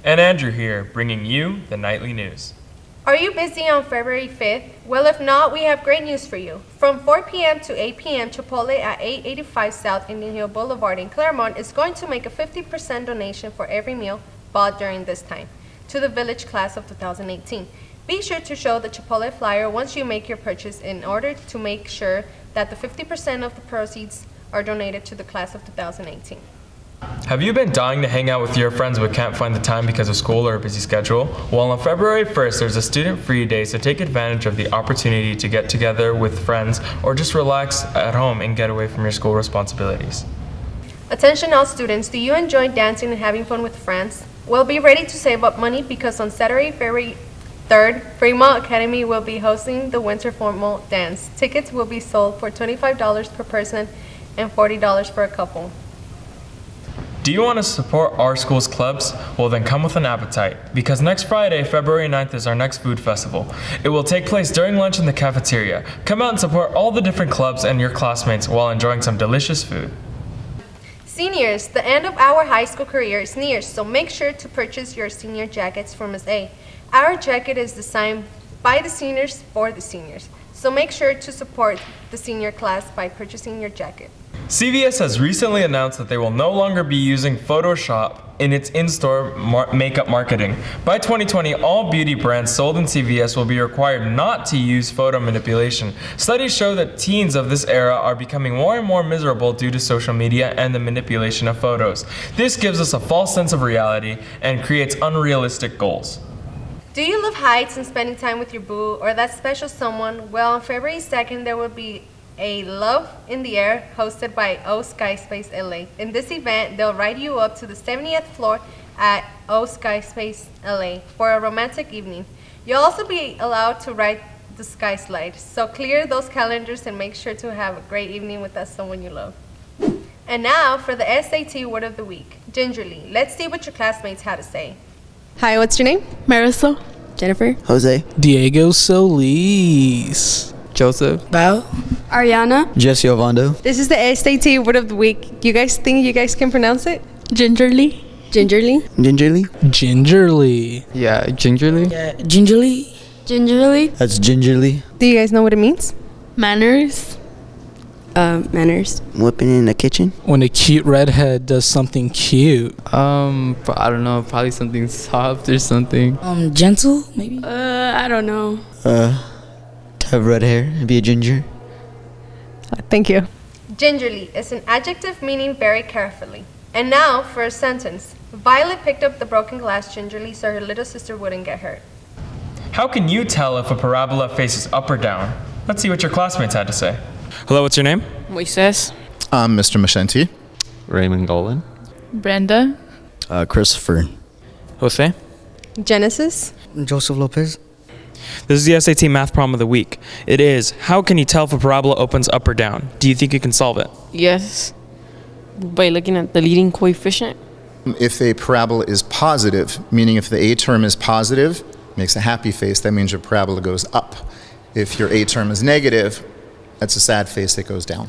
And Andrew here, bringing you the nightly news. Are you busy on February 5th? Well, if not, we have great news for you. From 4 p.m. to 8 p.m., Chipotle at 885 South Indian Hill Boulevard in Claremont is going to make a 50% donation for every meal bought during this time to the Village Class of 2018. Be sure to show the Chipotle flyer once you make your purchase in order to make sure that the 50% of the proceeds are donated to the Class of 2018. Have you been dying to hang out with your friends but can't find the time because of school or a busy schedule? Well, on February 1st, there's a student-free day, so take advantage of the opportunity to get together with friends or just relax at home and get away from your school responsibilities. Attention all students, do you enjoy dancing and having fun with friends? Well, be ready to save up money because on Saturday, February 3rd, Fremont Academy will be hosting the Winter Formal Dance. Tickets will be sold for $25 per person and $40 for a couple. Do you want to support our school's clubs? Well, then come with an appetite, because next Friday, February 9th, is our next food festival. It will take place during lunch in the cafeteria. Come out and support all the different clubs and your classmates while enjoying some delicious food. Seniors, the end of our high school career is near, so make sure to purchase your senior jackets from Ms. A. Our jacket is designed by the seniors for the seniors, so make sure to support the senior class by purchasing your jacket. CVS has recently announced that they will no longer be using Photoshop in its in-store makeup marketing. By 2020, all beauty brands sold in CVS will be required not to use photo manipulation. Studies show that teens of this era are becoming more and more miserable due to social media and the manipulation of photos. This gives us a false sense of reality and creates unrealistic goals. Do you love heights and spending time with your boo or that special someone? Well, on February 2nd, there will be a Love in the Air hosted by O Sky Space LA. In this event, they'll ride you up to the 70th floor at O Sky Space LA for a romantic evening. You'll also be allowed to ride the Sky Slide. So clear those calendars and make sure to have a great evening with that someone you love. And now for the SAT word of the week, gingerly. Let's see what your classmates had to say. Hi, what's your name? Marisol. Jennifer. Jose. Diego Solis. Joseph. Val. Ariana. Jesse Ovando. This is the SAT word of the week. You guys think you guys can pronounce it? Gingerly. Gingerly. Gingerly. Gingerly. Yeah, gingerly. Yeah, gingerly. Gingerly. That's gingerly. Do you guys know what it means? Manners. Manners. Whipping in the kitchen. When a cute redhead does something cute. I don't know, probably something soft or something. Gentle, maybe? I don't know. To have red hair and be a ginger. Thank you. Gingerly is an adjective meaning very carefully. And now for a sentence. Violet picked up the broken glass gingerly so her little sister wouldn't get hurt. How can you tell if a parabola faces up or down? Let's see what your classmates had to say. Hello, what's your name? Moises. I'm Mr. Machenti. Raymond Golan. Brenda. Christopher. Jose. Genesis. Joseph Lopez. This is the SAT math problem of the week. It is, how can you tell if a parabola opens up or down? Do you think you can solve it? Yes. By looking at the leading coefficient. If a parabola is positive, meaning if the A term is positive, makes a happy face, that means your parabola goes up. If your A term is negative, that's a sad face that goes down.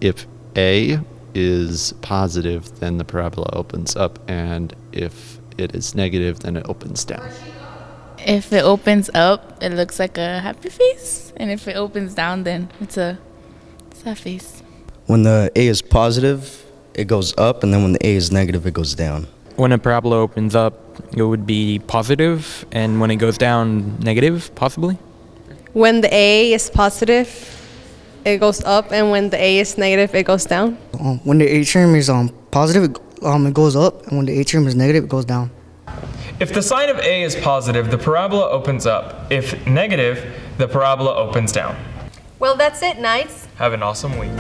If A is positive, then the parabola opens up, and if it is negative, then it opens down. If it opens up, it looks like a happy face, and if it opens down, then it's a sad face. When the A is positive, it goes up, and then when the A is negative, it goes down. When a parabola opens up, it would be positive, and when it goes down, negative, possibly. When the A is positive, it goes up, and when the A is negative, it goes down. When the A term is positive, it goes up, and when the A term is negative, it goes down. If the sign of A is positive, the parabola opens up. If negative, the parabola opens down. Well, that's it, Knights. Have an awesome week.